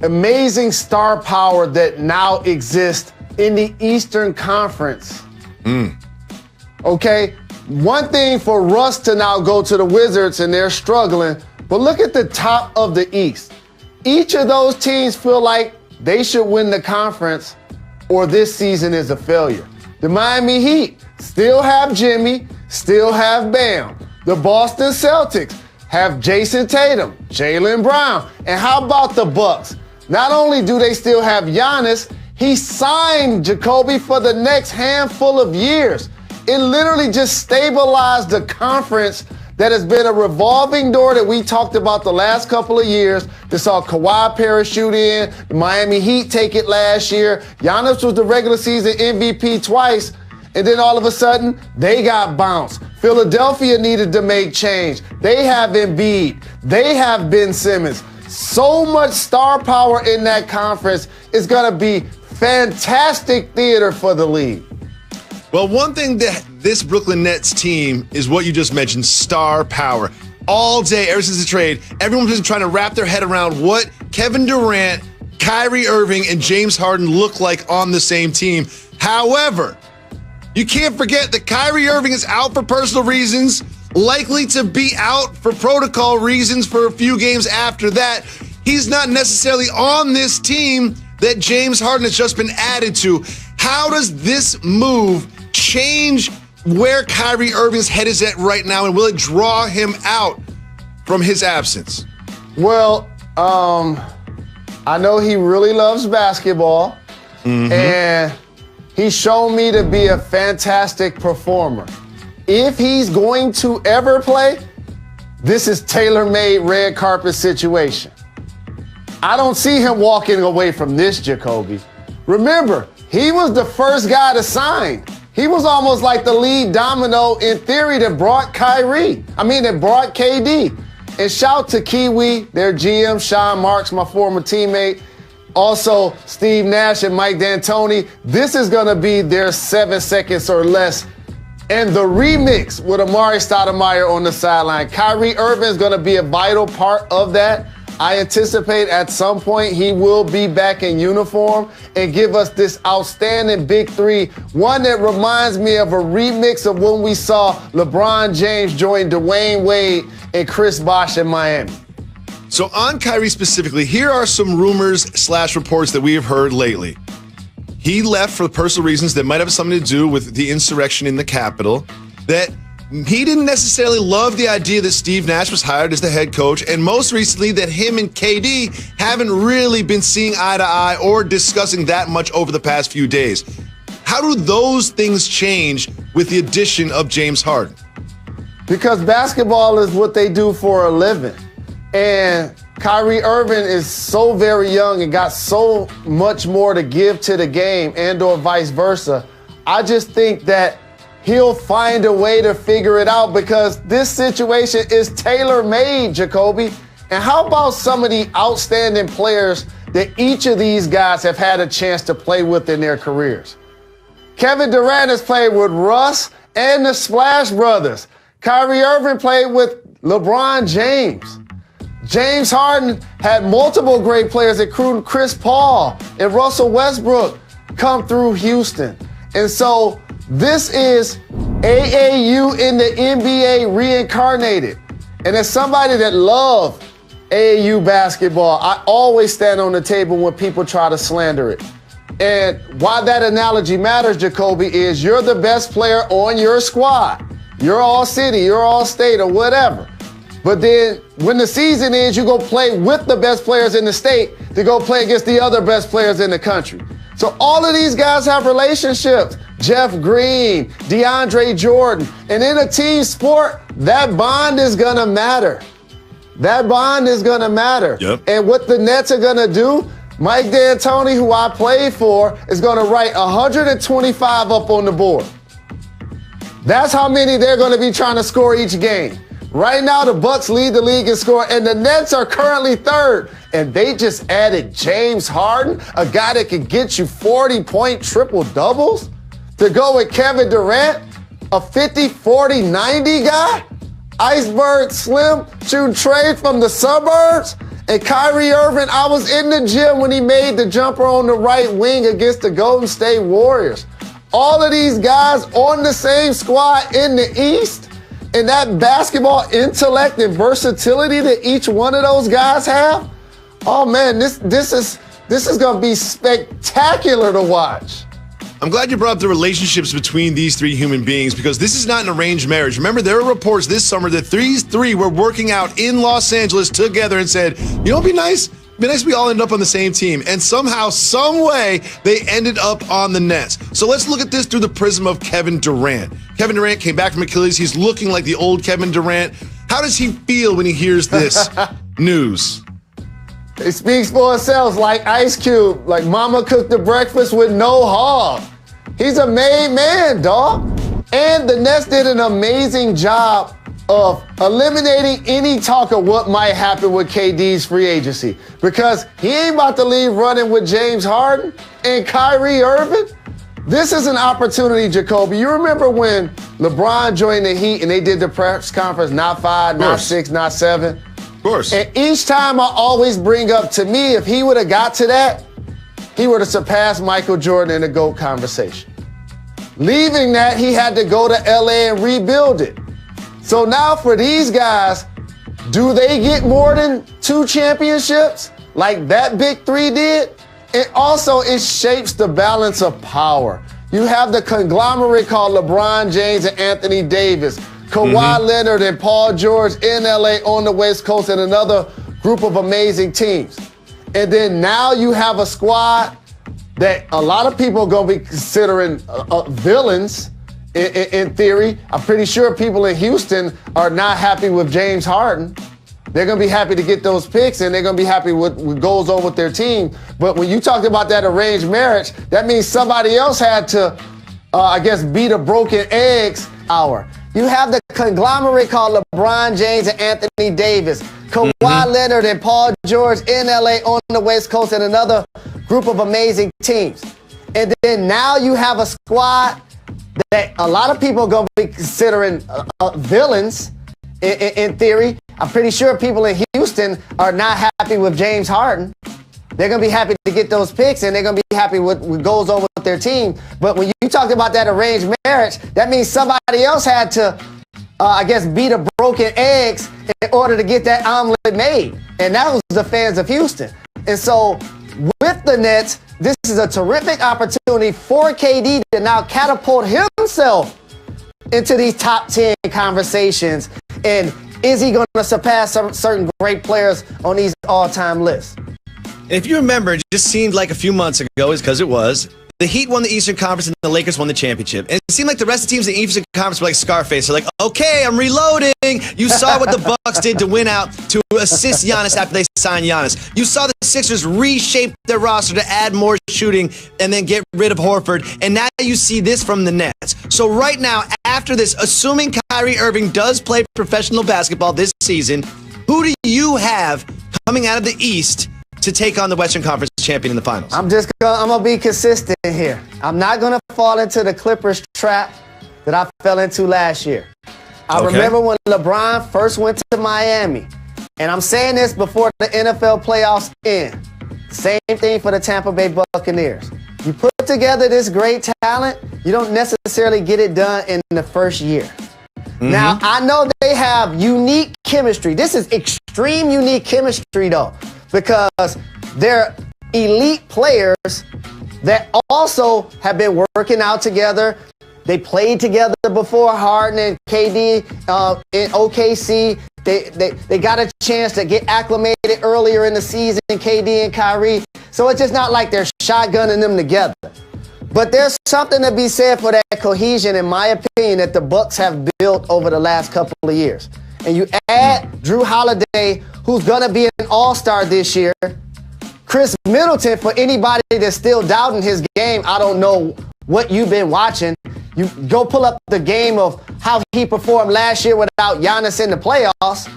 amazing star power that now exists in the Eastern Conference. Okay? One thing for Russ to now go to the Wizards and they're struggling, but look at the top of the East. Each of those teams feel like they should win the conference or this season is a failure. The Miami Heat still have Jimmy, still have Bam. The Boston Celtics have Jason Tatum, Jalen Brown. And how about the Bucks? Not only do they still have Giannis, he signed Jacoby for the next handful of years. It literally just stabilized the conference that has been a revolving door that we talked about the last couple of years. That saw Kawhi parachute in, the Miami Heat take it last year. Giannis was the regular season MVP twice, and then all of a sudden, they got bounced. Philadelphia needed to make change. They have Embiid. They have Ben Simmons. So much star power in that conference is going to be fantastic theater for the league. Well, one thing that this Brooklyn Nets team is what you just mentioned, star power. All day, ever since the trade, everyone's been trying to wrap their head around what Kevin Durant, Kyrie Irving, and James Harden look like on the same team. However, you can't forget that Kyrie Irving is out for personal reasons, likely to be out for protocol reasons for a few games after that. He's not necessarily on this team that James Harden has just been added to. How does this move change where Kyrie Irving's head is at right now, and will it draw him out from his absence? Well, I know he really loves basketball, and he's shown me to be a fantastic performer. If he's going to ever play, this is tailor-made red carpet situation. I don't see him walking away from this, Jacoby. Remember, he was the first guy to sign. He was almost like the lead domino in theory that brought that brought KD. And shout to Kiwi, their GM, Sean Marks, my former teammate. Also, Steve Nash and Mike D'Antoni. This is going to be their 7 seconds or less. And the remix with Amari Stoudemire on the sideline. Kyrie Irving is going to be a vital part of that. I anticipate at some point he will be back in uniform and give us this outstanding big three, one that reminds me of a remix of when we saw LeBron James join Dwayne Wade and Chris Bosh in Miami. So on Kyrie specifically, here are some rumors / reports that we have heard lately. He left for personal reasons that might have something to do with the insurrection in the Capitol, that he didn't necessarily love the idea that Steve Nash was hired as the head coach, and most recently that him and KD haven't really been seeing eye to eye or discussing that much over the past few days. How do those things change with the addition of James Harden? Because basketball is what they do for a living. And Kyrie Irving is so very young and got so much more to give to the game and or vice versa. I just think that he'll find a way to figure it out because this situation is tailor-made, Jacoby. And how about some of the outstanding players that each of these guys have had a chance to play with in their careers? Kevin Durant has played with Russ and the Splash Brothers. Kyrie Irving played with LeBron James. James Harden had multiple great players, including Chris Paul and Russell Westbrook, come through Houston. And so this is AAU in the NBA reincarnated. And as somebody that loves AAU basketball, I always stand on the table when people try to slander it. And why that analogy matters, Jacoby, is you're the best player on your squad. You're all city, you're all state, or whatever. But then when the season ends, you go play with the best players in the state to go play against the other best players in the country. So all of these guys have relationships. Jeff Green, DeAndre Jordan. And in a team sport, that bond is going to matter. That bond is going to matter. Yep. And what the Nets are going to do, Mike D'Antoni, who I played for, is going to write 125 up on the board. That's how many they're going to be trying to score each game. Right now, the Bucks lead the league in scoring, and the Nets are currently third. And they just added James Harden, a guy that can get you 40-point triple-doubles, to go with Kevin Durant, a 50, 40, 90 guy, Iceberg Slim shooting trade from the suburbs, And Kyrie Irving, I was in the gym when he made the jumper on the right wing against the Golden State Warriors. All of these guys on the same squad in the East, and that basketball intellect and versatility that each one of those guys have. Oh man, this is gonna be spectacular to watch. I'm glad you brought up the relationships between these three human beings, because this is not an arranged marriage. Remember, there were reports this summer that these three were working out in Los Angeles together and said, you know what'd be nice? It'd be nice if we all end up on the same team. And somehow, some way, they ended up on the Nets. So let's look at this through the prism of Kevin Durant. Kevin Durant came back from Achilles. He's looking like the old Kevin Durant. How does he feel when he hears this news? It speaks for itself, like Ice Cube, like mama cooked the breakfast with no hog. He's a made man, dog. And the Nets did an amazing job of eliminating any talk of what might happen with KD's free agency, because he ain't about to leave running with James Harden and Kyrie Irving. This is an opportunity, Jacoby. You remember when LeBron joined the Heat and they did the press conference, not 5, not 6, not 7? Of course. And each time I always bring up, to me, if he would have got to that, he would have surpassed Michael Jordan in the GOAT conversation. Leaving that, he had to go to LA and rebuild it. So now for these guys, do they get more than 2 championships like that big 3 did? And also, it shapes the balance of power. You have the conglomerate called LeBron James and Anthony Davis, Kawhi Leonard and Paul George in LA on the West Coast, and another group of amazing teams. And then now you have a squad that a lot of people are going to be considering villains in theory. I'm pretty sure people in Houston are not happy with James Harden. They're going to be happy to get those picks, and they're going to be happy with what goes on with their team. But when you talked about that arranged marriage, that means somebody else had to, beat a broken eggs hour. You have the conglomerate called LeBron James and Anthony Davis, Kawhi Leonard and Paul George in LA on the West Coast, and another group of amazing teams. And then now you have a squad that a lot of people are going to be considering villains in theory. I'm pretty sure people in Houston are not happy with James Harden. They're going to be happy to get those picks, and they're going to be happy with what goes on with their team. But when you talked about that arranged marriage, that means somebody else had to, beat a broken eggs in order to get that omelet made. And that was the fans of Houston. And so with the Nets, this is a terrific opportunity for KD to now catapult himself into these top 10 conversations. And is he going to surpass some certain great players on these all-time lists? If you remember, it just seemed like a few months ago, is because it was, the Heat won the Eastern Conference and the Lakers won the championship. And it seemed like the rest of the teams in the Eastern Conference were like Scarface. They're like, okay, I'm reloading. You saw what the Bucks did to win out to assist Giannis after they signed Giannis. You saw the Sixers reshape their roster to add more shooting and then get rid of Horford. And now you see this from the Nets. So right now, after this, assuming Kyrie Irving does play professional basketball this season, who do you have coming out of the East to take on the Western Conference champion in the finals? I'm gonna be consistent here. I'm not gonna fall into the Clippers trap that I fell into last year. I remember when LeBron first went to Miami, and I'm saying this before the NFL playoffs end. Same thing for the Tampa Bay Buccaneers. You put together this great talent, you don't necessarily get it done in the first year. Now, I know they have unique chemistry. This is extreme unique chemistry, though, because they're elite players that also have been working out together. They played together before, Harden and KD in OKC. They got a chance to get acclimated earlier in the season, KD and Kyrie. So it's just not like they're shotgunning them together. But there's something to be said for that cohesion, in my opinion, that the Bucks have built over the last couple of years. And you add Drew Holiday, who's going to be an all-star this year. Chris Middleton, for anybody that's still doubting his game, I don't know what you've been watching. You go pull up the game of how he performed last year without Giannis in the playoffs.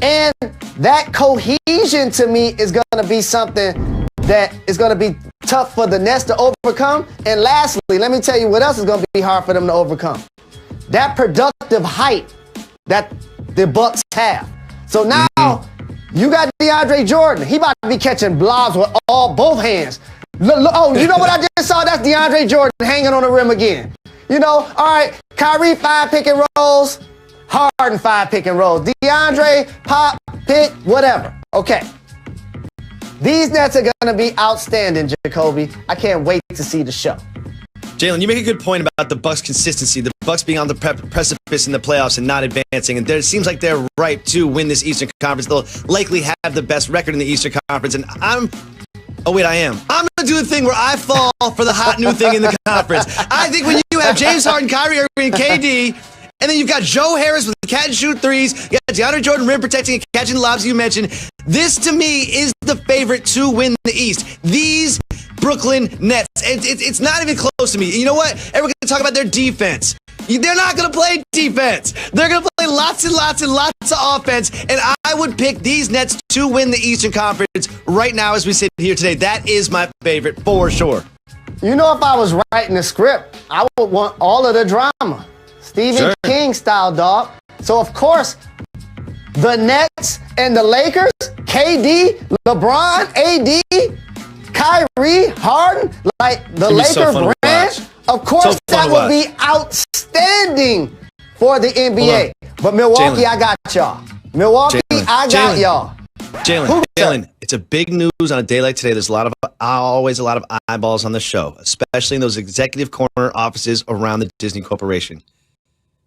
And that cohesion, to me, is going to be something that is going to be tough for the Nets to overcome. And lastly, let me tell you what else is going to be hard for them to overcome. That productive height that the Bucks have. So now You got DeAndre Jordan. He about to be catching blobs with both hands. Oh, you know what I just saw? That's DeAndre Jordan hanging on the rim again. You know, all right, Kyrie 5 pick and rolls, Harden 5 pick and rolls, DeAndre pop, pick, whatever. Okay. These Nets are going to be outstanding, Jacoby. I can't wait to see the show. Jalen, you make a good point about the Bucks' consistency, the Bucks being on the precipice in the playoffs and not advancing, and it seems like they're ripe to win this Eastern Conference. They'll likely have the best record in the Eastern Conference, and I'm going to do the thing where I fall for the hot new thing in the conference. I think when you have James Harden, Kyrie Irving, and KD, and then you've got Joe Harris with the catch and shoot threes, you got DeAndre Jordan rim protecting and catching the lobs you mentioned, this to me is the favorite to win the East. These Brooklyn Nets. It's not even close to me. You know what? Everyone's going to talk about their defense. They're not going to play defense. They're going to play lots and lots and lots of offense, and I would pick these Nets to win the Eastern Conference right now as we sit here today. That is my favorite for sure. You know, if I was writing the script, I would want all of the drama. Stephen King style, dog. So, of course, the Nets and the Lakers, KD, LeBron, AD, Kyrie, Harden, like the Laker brand, of course that would be outstanding for the NBA. But Milwaukee, I got y'all. Milwaukee, I got y'all. Jalen, it's a big news on a day like today. There's always a lot of eyeballs on the show, especially in those executive corner offices around the Disney Corporation.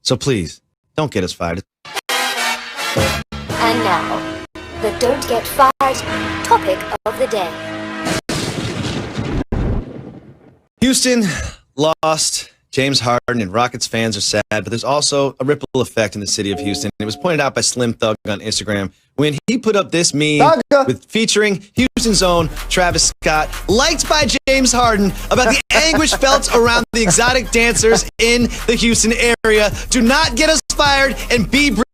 So please, don't get us fired. And now, the Don't Get Fired topic of the day. Houston lost James Harden, and Rockets fans are sad, but there's also a ripple effect in the city of Houston. It was pointed out by Slim Thug on Instagram when he put up this meme featuring Houston's own Travis Scott, liked by James Harden, about the anguish felt around the exotic dancers in the Houston area. Do not get us fired and be